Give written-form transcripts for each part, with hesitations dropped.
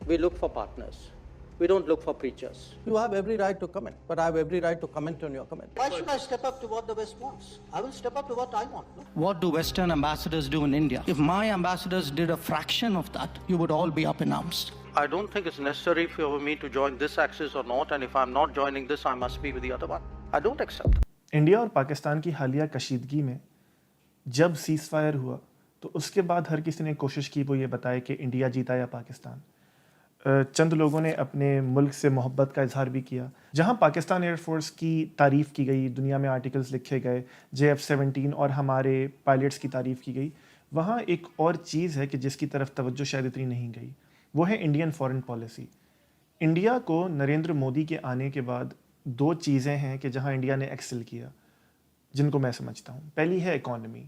we look for partners. We don't look for preachers. You have every right to comment, but I have every right to comment on your comment. Why should I step up to what the West wants? I will step up to what I want. No? What do Western ambassadors do in India? If my ambassadors did a fraction of that, you would all be up in arms. I don't think it's necessary for me to join this axis or not, and if I'm not joining this, I must be with the other one. I don't accept that. India اور پاکستان کی حالیہ کشیدگی میں جب cease fire ہوا تو اس کے بعد ہر کسی نے کوشش کی وہ یہ بتائے کہ انڈیا جیتا یا پاکستان. چند لوگوں نے اپنے ملک سے محبت کا اظہار بھی کیا. جہاں پاکستان ایئر فورس کی تعریف کی گئی, دنیا میں آرٹیکلز لکھے گئے, JF-17 اور ہمارے پائلٹس کی تعریف کی گئی, وہاں ایک اور چیز ہے کہ جس کی طرف توجہ شاید اتنی نہیں گئی, وہ ہے انڈین فارن پالیسی. انڈیا کو نریندر مودی کے آنے کے بعد دو چیزیں ہیں کہ جہاں انڈیا نے ایکسل کیا, جن کو میں سمجھتا ہوں. پہلی ہے اکانومی.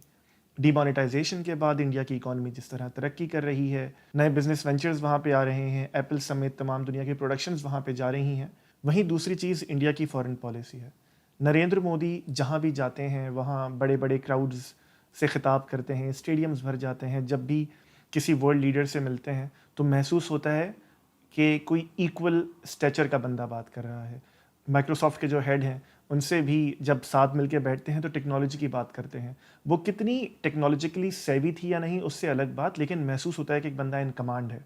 ڈی مانیٹائزیشن کے بعد انڈیا کی اکانومی جس طرح ترقی کر رہی ہے, نئے بزنس وینچرز وہاں پہ آ رہے ہیں, ایپل سمیت تمام دنیا کی پروڈکشنز وہاں پہ جا رہی ہیں. وہیں دوسری چیز انڈیا کی فارن پالیسی ہے. نریندر مودی جہاں بھی جاتے ہیں وہاں بڑے بڑے کراؤڈز سے خطاب کرتے ہیں, اسٹیڈیمز بھر جاتے ہیں. جب بھی کسی ورلڈ لیڈر سے ملتے ہیں تو محسوس ہوتا ہے کہ کوئی ایکول اسٹیچر کا بندہ بات کر رہا ہے. مائکروسافٹ کے جو ہیڈ ہیں ان سے بھی جب ساتھ مل کے بیٹھتے ہیں تو ٹیکنالوجی کی بات کرتے ہیں. وہ کتنی ٹیکنالوجیکلی سیوی تھی یا نہیں اس سے الگ بات, لیکن محسوس ہوتا ہے کہ ایک بندہ ان کمانڈ ہے.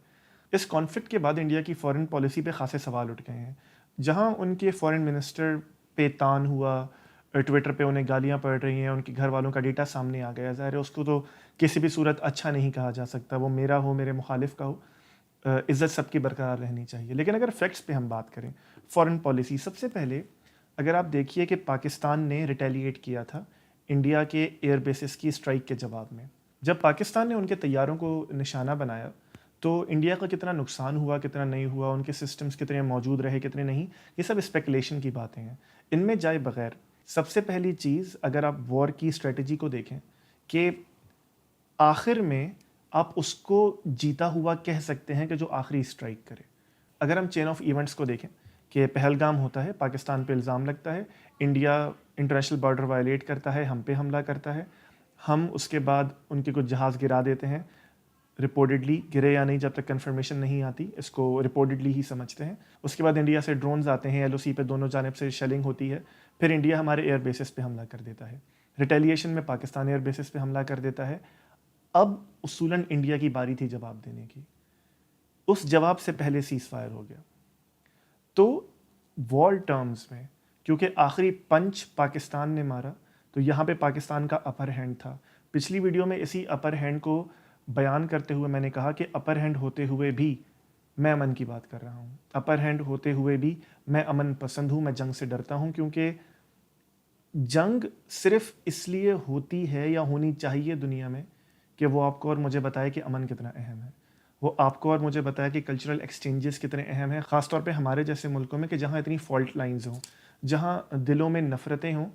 اس کانفلکٹ کے بعد انڈیا کی فارن پالیسی پہ خاصے سوال اٹھ گئے ہیں. جہاں ان کے فارن منسٹر پہ تان ہوا, ٹویٹر پہ انہیں گالیاں پڑ رہی ہیں, ان کے گھر والوں کا ڈیٹا سامنے آ گیا. ظاہر ہے اس کو تو کسی بھی صورت اچھا نہیں کہا جا سکتا, وہ میرا ہو میرے مخالف کا ہو, عزت سب کی برقرار رہنی چاہیے. لیکن اگر فیکٹس پہ ہم بات کریں, فارن پالیسی, سب سے پہلے اگر آپ دیکھیے کہ پاکستان نے ریٹیلیٹ کیا تھا انڈیا کے ایئر بیسز کی اسٹرائک کے جواب میں. جب پاکستان نے ان کے طیاروں کو نشانہ بنایا تو انڈیا کا کتنا نقصان ہوا, کتنا نہیں ہوا, ان کے سسٹمز کتنے موجود رہے, کتنے نہیں, یہ سب اسپیکولیشن کی باتیں ہیں. ان میں جائے بغیر سب سے پہلی چیز, اگر آپ وار کی اسٹریٹجی کو دیکھیں کہ آخر میں آپ اس کو جیتا ہوا کہہ سکتے ہیں کہ جو آخری اسٹرائک کرے. اگر ہم چین آف ایونٹس کو دیکھیں کہ پہلگام ہوتا ہے, پاکستان پہ الزام لگتا ہے, انڈیا انٹرنیشنل بارڈر وائلیٹ کرتا ہے, ہم پہ حملہ کرتا ہے, ہم اس کے بعد ان کے کچھ جہاز گرا دیتے ہیں. رپورٹڈلی گرے یا نہیں جب تک کنفرمیشن نہیں آتی, اس کو رپورٹڈلی ہی سمجھتے ہیں. اس کے بعد انڈیا سے ڈرونز آتے ہیں, LOC پہ دونوں جانب سے شیلنگ ہوتی ہے, پھر انڈیا ہمارے ایئر بیسز پہ حملہ کر دیتا ہے. ریٹیلیشن میں پاکستان ایئر بیسز پہ حملہ کر دیتا ہے. اب اصولاً انڈیا کی باری تھی جواب دینے کی. اس جواب سے پہلے سیز فائر ہو گیا. تو وار ٹرمز میں کیونکہ آخری پنچ پاکستان نے مارا تو یہاں پہ پاکستان کا اپر ہینڈ تھا. پچھلی ویڈیو میں اسی اپر ہینڈ کو بیان کرتے ہوئے میں نے کہا کہ اپر ہینڈ ہوتے ہوئے بھی میں امن کی بات کر رہا ہوں. اپر ہینڈ ہوتے ہوئے بھی میں امن پسند ہوں, میں جنگ سے ڈرتا ہوں, کیونکہ جنگ صرف اس لیے ہوتی ہے یا ہونی چاہیے دنیا میں کہ وہ آپ کو اور مجھے بتائے کہ امن کتنا اہم ہے, وہ آپ کو اور مجھے بتایا کہ کلچرل ایکسچینجز کتنے اہم ہیں, خاص طور پہ ہمارے جیسے ملکوں میں کہ جہاں اتنی فالٹ لائنز ہوں, جہاں دلوں میں نفرتیں ہوں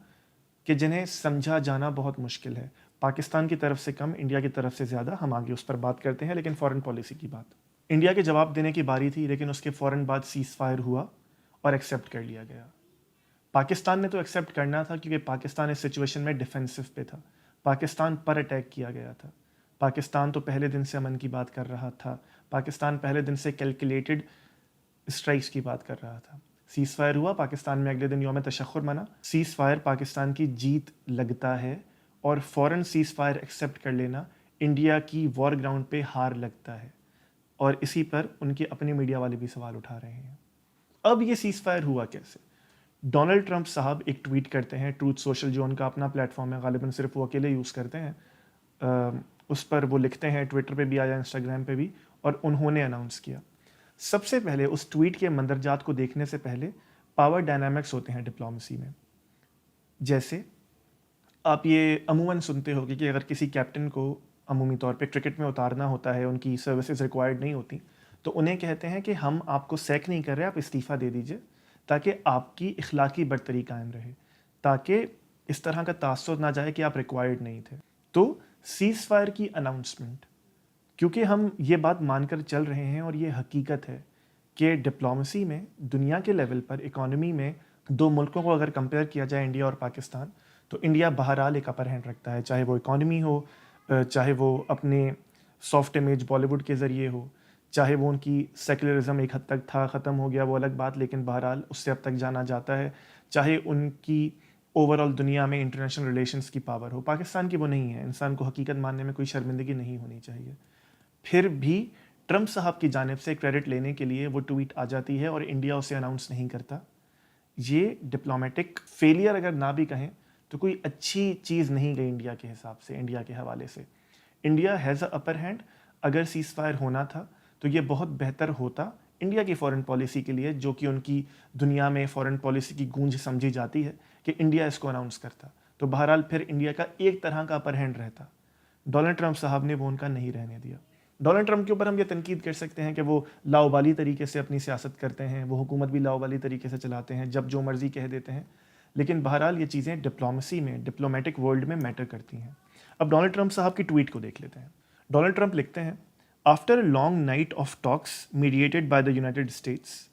کہ جنہیں سمجھا جانا بہت مشکل ہے. پاکستان کی طرف سے کم, انڈیا کی طرف سے زیادہ. ہم آگے اس پر بات کرتے ہیں, لیکن فارن پالیسی کی بات, انڈیا کے جواب دینے کی باری تھی, لیکن اس کے فوراً بعد سیز فائر ہوا اور ایکسیپٹ کر لیا گیا. پاکستان نے تو ایکسیپٹ کرنا تھا کیونکہ پاکستان اس سچویشن میں ڈیفینسو پہ تھا, پاکستان پر اٹیک کیا گیا تھا. پاکستان تو پہلے دن سے امن کی بات کر رہا تھا, پاکستان پہلے دن سے کیلکولیٹڈ اسٹرائکس کی بات کر رہا تھا. سیز فائر ہوا, پاکستان میں اگلے دن یوم تشخر منا. سیز فائر پاکستان کی جیت لگتا ہے اور فوراً سیز فائر ایکسیپٹ کر لینا انڈیا کی وار گراؤنڈ پہ ہار لگتا ہے, اور اسی پر ان کے اپنے میڈیا والے بھی سوال اٹھا رہے ہیں. اب یہ سیز فائر ہوا کیسے؟ ڈونلڈ ٹرمپ صاحب ایک ٹویٹ کرتے ہیں, ٹروتھ سوشل جو ان کا اپنا پلیٹ فارم ہے, غالباً صرف وہ اکیلے یوز کرتے ہیں, اس پر وہ لکھتے ہیں, ٹویٹر پہ بھی آیا, انسٹاگرام پہ بھی, اور انہوں نے اناؤنس کیا. سب سے پہلے اس ٹویٹ کے مندرجات کو دیکھنے سے پہلے پاور ڈائنامکس ہوتے ہیں ڈپلومیسی میں. جیسے آپ یہ عموماً سنتے ہوگے کہ اگر کسی کیپٹن کو عمومی طور پہ کرکٹ میں اتارنا ہوتا ہے, ان کی سروسز ریکوائرڈ نہیں ہوتی, تو انہیں کہتے ہیں کہ ہم آپ کو سیک نہیں کر رہے, آپ استعفیٰ دے دیجئے تاکہ آپ کی اخلاقی برتری قائم رہے, تاکہ اس طرح کا تاثر نہ جائے کہ آپ ریکوائرڈ نہیں تھے. تو سیز فائر کی اناؤنسمنٹ, کیونکہ ہم یہ بات مان کر چل رہے ہیں اور یہ حقیقت ہے کہ ڈپلومیسی میں دنیا کے لیول پر اکانومی میں دو ملکوں کو اگر کمپیئر کیا جائے انڈیا اور پاکستان, تو انڈیا بہرحال ایک اپر ہینڈ رکھتا ہے, چاہے وہ اکانومی ہو, چاہے وہ اپنے سافٹ امیج بالی ووڈ کے ذریعے ہو, چاہے وہ ان کی سیکولرزم ایک حد تک تھا، ختم ہو گیا وہ الگ بات، لیکن بہرحال اس سے اب تک جانا جاتا ہے، چاہے ان کی اوور آل دنیا میں انٹرنیشنل ریلیشنز کی پاور ہو، پاکستان کی وہ نہیں ہے. انسان کو حقیقت ماننے میں کوئی شرمندگی نہیں ہونی چاہیے. پھر بھی ٹرمپ صاحب کی جانب سے کریڈٹ لینے کے لیے وہ ٹویٹ آ جاتی ہے اور انڈیا اسے اناؤنس نہیں کرتا. یہ ڈپلومیٹک فیلئر اگر نہ بھی کہیں تو کوئی اچھی چیز نہیں گئی انڈیا کے حساب سے، انڈیا کے حوالے سے. India has a upper hand. اگر سیز فائر ہونا تھا تو یہ بہت بہتر ہوتا انڈیا کی فورن پالیسی کے لیے، جو کہ ان کی دنیا میں فورن پالیسی کی گونج سمجھی جاتی ہے، کہ انڈیا اس کو اناؤنس کرتا. تو بہرحال پھر انڈیا کا ایک طرح کا اپر ہینڈ رہتا. ڈونلڈ ٹرمپ صاحب نے وہ ان کا نہیں رہنے دیا. ڈونلڈ ٹرمپ کے اوپر ہم یہ تنقید کر سکتے ہیں کہ وہ لاؤبالی طریقے سے اپنی سیاست کرتے ہیں، وہ حکومت بھی لاؤبالی طریقے سے چلاتے ہیں، جب جو مرضی کہہ دیتے ہیں، لیکن بہرحال یہ چیزیں ڈپلومیسی میں، ڈپلومیٹک ورلڈ میں میٹر کرتی ہیں. اب ڈونلڈ ٹرمپ صاحب کی ٹویٹ کو دیکھ لیتے ہیں. ڈونلڈ ٹرمپ لکھتے ہیں، after a long night of talks mediated by the United States,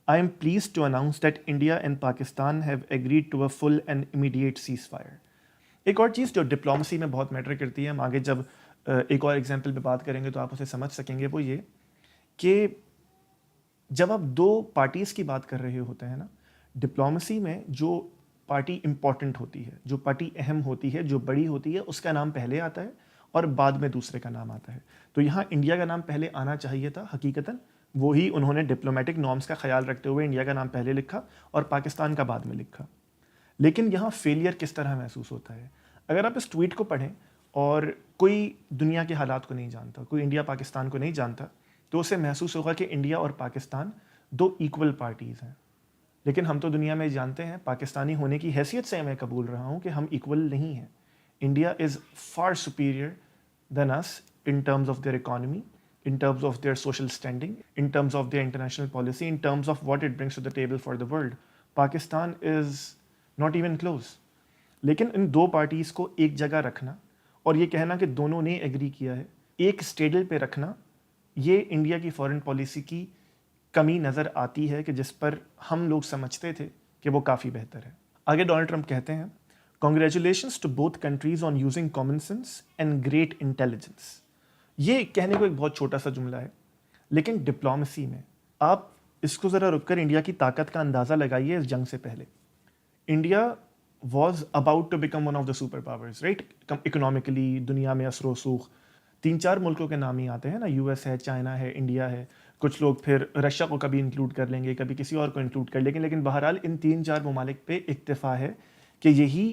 I am pleased to announce that India and Pakistan have agreed to a full and immediate ceasefire. ایک اور چیز جو ڈپلومسی میں بہت metre کرتی ہے، ہم آگے جب ایک اور ایگزامپل پہ بات کریں گے تو آپ اسے سمجھ سکیں گے، وہ یہ کہ جب آپ دو پارٹیز کی بات کر رہے ہوتے ہیں نا، ڈپلومسی میں جو پارٹی امپورٹنٹ ہوتی ہے، جو پارٹی اہم ہوتی ہے، جو بڑی ہوتی ہے، اس کا نام پہلے آتا ہے اور بعد میں دوسرے کا نام آتا ہے. تو یہاں انڈیا کا نام پہلے آنا چاہیے تھا حقیقتاً، وہی انہوں نے ڈپلومیٹک نارمز کا خیال رکھتے ہوئے انڈیا کا نام پہلے لکھا اور پاکستان کا بعد میں لکھا. لیکن یہاں فیلئر کس طرح محسوس ہوتا ہے؟ اگر آپ اس ٹویٹ کو پڑھیں اور کوئی دنیا کے حالات کو نہیں جانتا، کوئی انڈیا پاکستان کو نہیں جانتا، تو اسے محسوس ہوگا کہ انڈیا اور پاکستان دو ایکول پارٹیز ہیں. لیکن ہم تو دنیا میں جانتے ہیں، پاکستانی ہونے کی حیثیت سے میں قبول رہا ہوں کہ ہم ایکول نہیں ہیں. India is far superior than us in terms of their economy, in terms of their social standing, in terms of their international policy, in terms of what it brings to the table for the world. Pakistan is not even close. لیکن ان دو parties کو ایک جگہ رکھنا اور یہ کہنا کہ دونوں نے ایگری کیا ہے، ایک اسٹیڈل پہ رکھنا، یہ انڈیا کی فورن پالیسی کی کمی نظر آتی ہے کہ جس پر ہم لوگ سمجھتے تھے کہ وہ کافی بہتر ہے. آگے ڈونلڈ ٹرمپ کہتے ہیں، Congratulations to both countries on using common sense and great intelligence. یہ کہنے کو ایک بہت چھوٹا سا جملہ ہے، لیکن ڈپلومیسی میں آپ اس کو ذرا رک کر انڈیا کی طاقت کا اندازہ لگائیے. اس جنگ سے پہلے India was about to become one of the super powers, right? Economically دنیا میں اثر و رسوخ 3-4 ملکوں کے نام ہی آتے ہیں نا، یو ایس ہے، چائنا ہے، انڈیا ہے، کچھ لوگ پھر رشیا کو کبھی انکلوڈ کر لیں گے، کبھی کسی اور کو انکلوڈ کر لیں گے. لیکن بہرحال ان 3-4 ممالک پہ اکتفا ہے کہ یہی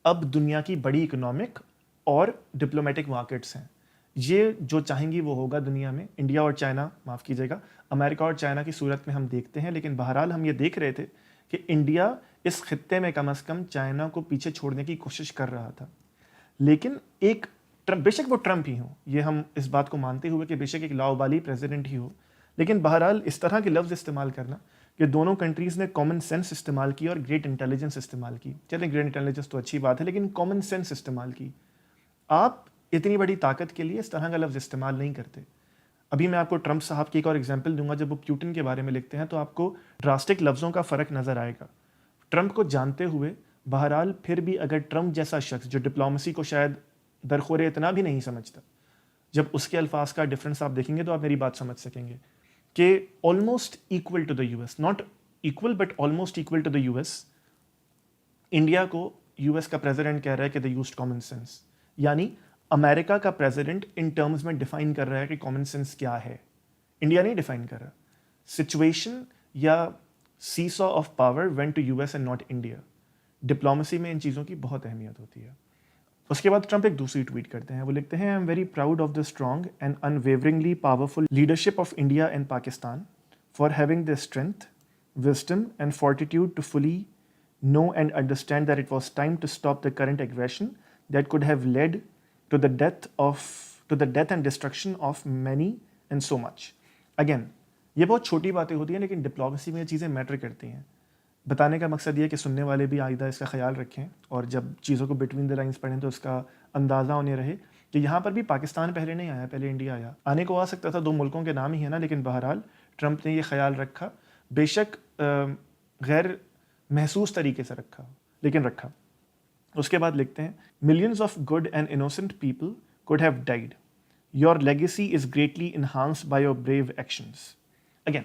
اب دنیا کی بڑی اکنامک اور ڈپلومیٹک مارکیٹس ہیں. یہ جو چاہیں گی وہ ہوگا دنیا میں. انڈیا اور چائنا، معاف کیجیے گا، امریکہ اور چائنا کی صورت میں ہم دیکھتے ہیں، لیکن بہرحال ہم یہ دیکھ رہے تھے کہ انڈیا اس خطے میں کم از کم چائنا کو پیچھے چھوڑنے کی کوشش کر رہا تھا. لیکن ایک بے شک وہ ٹرمپ ہی ہوں، یہ ہم اس بات کو مانتے ہوئے کہ بے شک ایک لاؤبالی پریزیڈنٹ ہی ہو، لیکن بہرحال اس طرح کے لفظ استعمال کرنا کہ دونوں کنٹریز نے کامن سینس استعمال کی اور گریٹ انٹیلیجنس استعمال کی. چلیں گریٹ انٹیلیجنس تو اچھی بات ہے، لیکن کامن سینس استعمال کی. آپ اتنی بڑی طاقت کے لیے اس طرح کا لفظ استعمال نہیں کرتے. ابھی میں آپ کو ٹرمپ صاحب کی ایک اور ایگزامپل دوں گا. جب وہ پیوٹن کے بارے میں لکھتے ہیں تو آپ کو ڈراسٹک لفظوں کا فرق نظر آئے گا. ٹرمپ کو جانتے ہوئے بہرحال پھر بھی اگر ٹرمپ جیسا شخص جو ڈپلومیسی کو شاید درخور اتنا بھی نہیں سمجھتا، جب اس کے الفاظ کا ڈفرینس آپ دیکھیں گے تو آپ میری بات سمجھ سکیں گے کہ almost equal to the US, not equal but almost equal to the US. India کو یو ایس کا پریزیڈنٹ کہہ رہا ہے کہ they used common sense، یعنی امریکہ کا پریزیڈنٹ ان ٹرمز میں ڈیفائن کر رہا ہے کہ کامن سینس کیا ہے. انڈیا نہیں ڈیفائن کر رہا. سچویشن یا seesaw of power went to U S and not India. Diplomacy میں ان چیزوں کی بہت اہمیت ہوتی ہے. اس کے بعد ٹرمپ ایک دوسری ٹویٹ کرتے ہیں. وہ لکھتے ہیں، I am very proud of the strong and unwavering powerful leadership of India and Pakistan for having the strength, wisdom and fortitude to fully know and understand that it was time to stop the current aggression that could have led to the death and destruction of many and so much. Again, یہ بہت چھوٹی باتیں ہوتی ہیں لیکن diplomacy میں یہ چیزیں میٹر کرتی ہیں. بتانے کا مقصد یہ کہ سننے والے بھی آئندہ اس کا خیال رکھیں اور جب چیزوں کو بٹوین دا لائنس پڑھیں تو اس کا اندازہ انہیں رہے کہ یہاں پر بھی پاکستان پہلے نہیں آیا، پہلے انڈیا آیا. آنے کو آ سکتا تھا، 2 ملکوں کے نام ہی ہے نا، لیکن بہرحال ٹرمپ نے یہ خیال رکھا، بے شک غیر محسوس طریقے سے رکھا، لیکن رکھا. اس کے بعد لکھتے ہیں، millions of good and innocent people could have died. Your legacy is greatly enhanced by your brave actions. Again,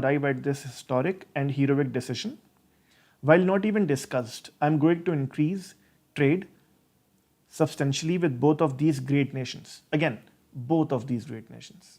arrive at this historic and heroic decision. While not even discussed, I am going to increase trade substantially with both of these great nations. Again, both of these great nations.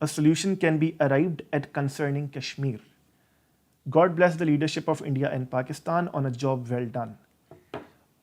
a solution can be arrived at concerning Kashmir. God bless the leadership of India and Pakistan on a job well done.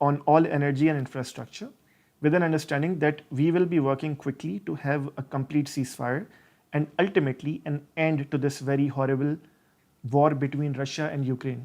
on all energy and infrastructure, with an understanding that we will be working quickly to have a complete ceasefire and ultimately an end to this very horrible war between Russia and Ukraine.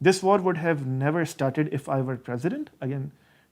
This war would have never started if I were president. Again,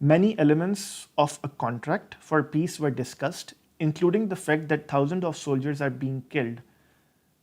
Many elements of a contract for peace were discussed, including the fact that thousands of soldiers are being killed.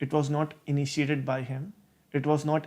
It was not initiated by him. It was not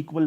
equal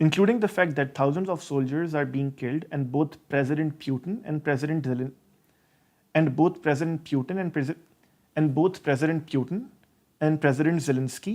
Including the fact that thousands of soldiers are being killed and both President Putin and President Zelensky,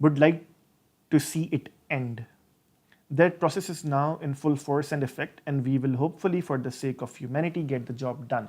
would like to see it end. That process is now in full force and effect, and we will hopefully, for the sake of humanity, get the job done.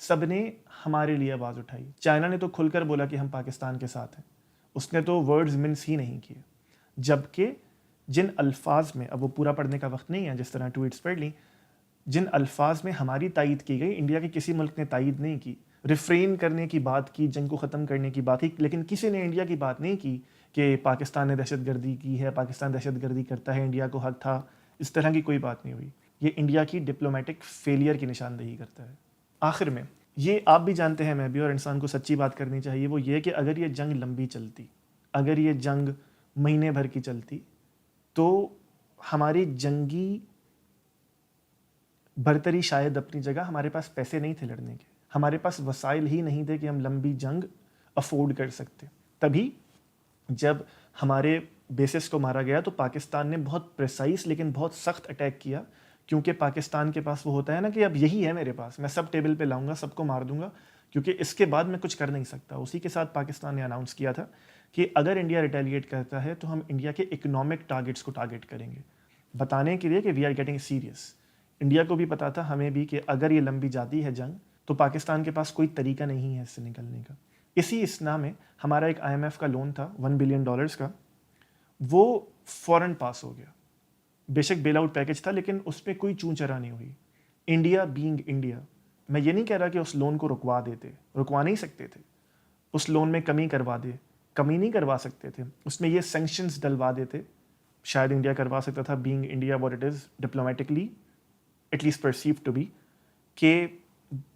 سب نے ہمارے لیے آواز اٹھائی. China نے تو کھل کر بولا کہ ہم پاکستان کے ساتھ ہیں, اس نے تو ورڈز منس ہی نہیں کیے. جبکہ جن الفاظ میں, اب وہ پورا پڑھنے کا وقت نہیں ہے, جس طرح ٹویٹس پڑھ لیں, جن الفاظ میں ہماری تائید کی گئی, انڈیا کے کسی ملک نے تائید نہیں کی. ریفرین کرنے کی بات کی, جنگ کو ختم کرنے کی بات کی, لیکن کسی نے انڈیا کی بات نہیں کی کہ پاکستان نے دہشت گردی کی ہے, پاکستان دہشت گردی کرتا ہے, انڈیا کو حق تھا. اس طرح کی کوئی بات نہیں ہوئی. یہ انڈیا کی ڈپلومیٹک فیلئر کی نشاندہی کرتا ہے. آخر میں یہ آپ بھی جانتے ہیں, میں بھی, اور انسان کو سچی بات کرنی چاہیے, وہ یہ کہ اگر یہ جنگ لمبی چلتی, اگر یہ جنگ مہینے بھر کی چلتی, تو ہماری جنگی برتری شاید اپنی جگہ, ہمارے پاس پیسے نہیں تھے لڑنے کے, ہمارے پاس وسائل ہی نہیں تھے کہ ہم لمبی جنگ افورڈ کر سکتے. تبھی جب ہمارے بیسس کو مارا گیا تو پاکستان نے بہت پریسائز لیکن بہت سخت اٹیک کیا, کیونکہ پاکستان کے پاس وہ ہوتا ہے نا کہ اب یہی ہے میرے پاس, میں سب ٹیبل پہ لاؤں گا, سب کو مار دوں گا, کیونکہ اس کے بعد میں کچھ کر نہیں سکتا. اسی کے ساتھ پاکستان نے اناؤنس کیا تھا کہ اگر انڈیا ریٹیلیٹ کرتا ہے تو ہم انڈیا کے اکنامک ٹارگٹس کو ٹارگٹ کریں گے, بتانے کے لیے کہ we are getting serious. India کو بھی پتا تھا, ہمیں بھی, کہ اگر یہ لمبی جاتی ہے جنگ تو پاکستان کے پاس کوئی طریقہ نہیں ہے اس سے نکلنے کا. اسی اسنا میں ہمارا ایک IMF کا لون تھا $1 بلین کا, وہ فوراً پاس ہو گیا. بے شک بیل آؤٹ پیکج تھا, لیکن اس پہ کوئی چون چرا نہیں ہوئی. انڈیا بینگ انڈیا, میں یہ نہیں کہہ رہا کہ اس لون کو رکوا دیتے, رکوا نہیں سکتے تھے. اس لون میں کمی کروا دے, کمی نہیں کروا سکتے تھے. اس میں یہ سینکشنز ڈلوا دیتے, شاید انڈیا کروا سکتا تھا, being India what it is diplomatically at least perceived to be, کہ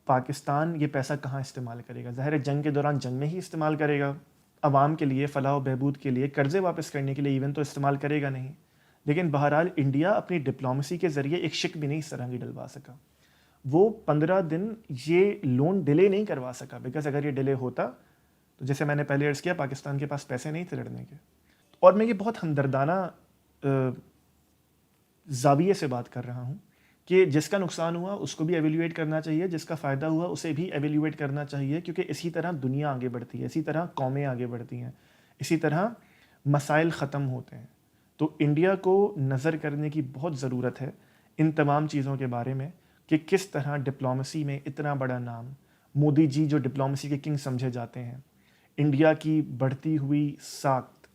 پاکستان یہ پیسہ کہاں استعمال کرے گا. ظاہر ہے جنگ کے دوران جنگ میں ہی استعمال کرے گا, عوام کے لیے, فلاح و بہبود کے لیے, قرضے واپس کرنے کے لیے ایون تو استعمال کرے گا نہیں. لیکن بہرحال انڈیا اپنی ڈپلومیسی کے ذریعے ایک شک بھی نہیں اس طرح کی ڈلوا سکا. وہ 15 دن یہ لون ڈیلے نہیں کروا سکا, بیکاز اگر یہ ڈیلے ہوتا تو جیسے میں نے پہلے عرض کیا, پاکستان کے پاس پیسے نہیں تھے لڑنے کے. اور میں یہ بہت ہمدردانہ زاویے سے بات کر رہا ہوں کہ جس کا نقصان ہوا اس کو بھی ایویلیویٹ کرنا چاہیے, جس کا فائدہ ہوا اسے بھی ایویلیویٹ کرنا چاہیے, کیونکہ اسی طرح دنیا آگے بڑھتی ہے, اسی طرح قومیں آگے بڑھتی ہیں, اسی طرح مسائل ختم ہوتے ہیں. تو انڈیا کو نظر کرنے کی بہت ضرورت ہے ان تمام چیزوں کے بارے میں, کہ کس طرح ڈپلومیسی میں اتنا بڑا نام, مودی جی جو ڈپلومیسی کے کنگ سمجھے جاتے ہیں, انڈیا کی بڑھتی ہوئی ساخت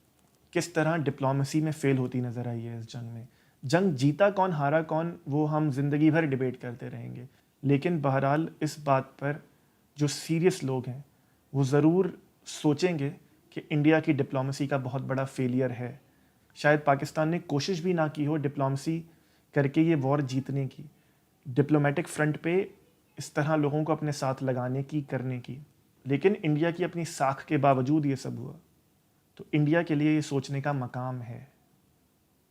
کس طرح ڈپلومیسی میں فیل ہوتی نظر آئی ہے اس جنگ میں. جنگ جیتا کون, ہارا کون, وہ ہم زندگی بھر ڈیبیٹ کرتے رہیں گے, لیکن بہرحال اس بات پر جو سیریس لوگ ہیں وہ ضرور سوچیں گے کہ انڈیا کی ڈپلومیسی کا بہت بڑا فیلئر ہے. شاید پاکستان نے کوشش بھی نہ کی ہو ڈپلومیسی کر کے یہ وار جیتنے کی, ڈپلومیٹک فرنٹ پہ اس طرح لوگوں کو اپنے ساتھ لگانے کی, کرنے کی, لیکن انڈیا کی اپنی ساکھ کے باوجود یہ سب ہوا. تو انڈیا کے لیے یہ سوچنے کا مقام ہے.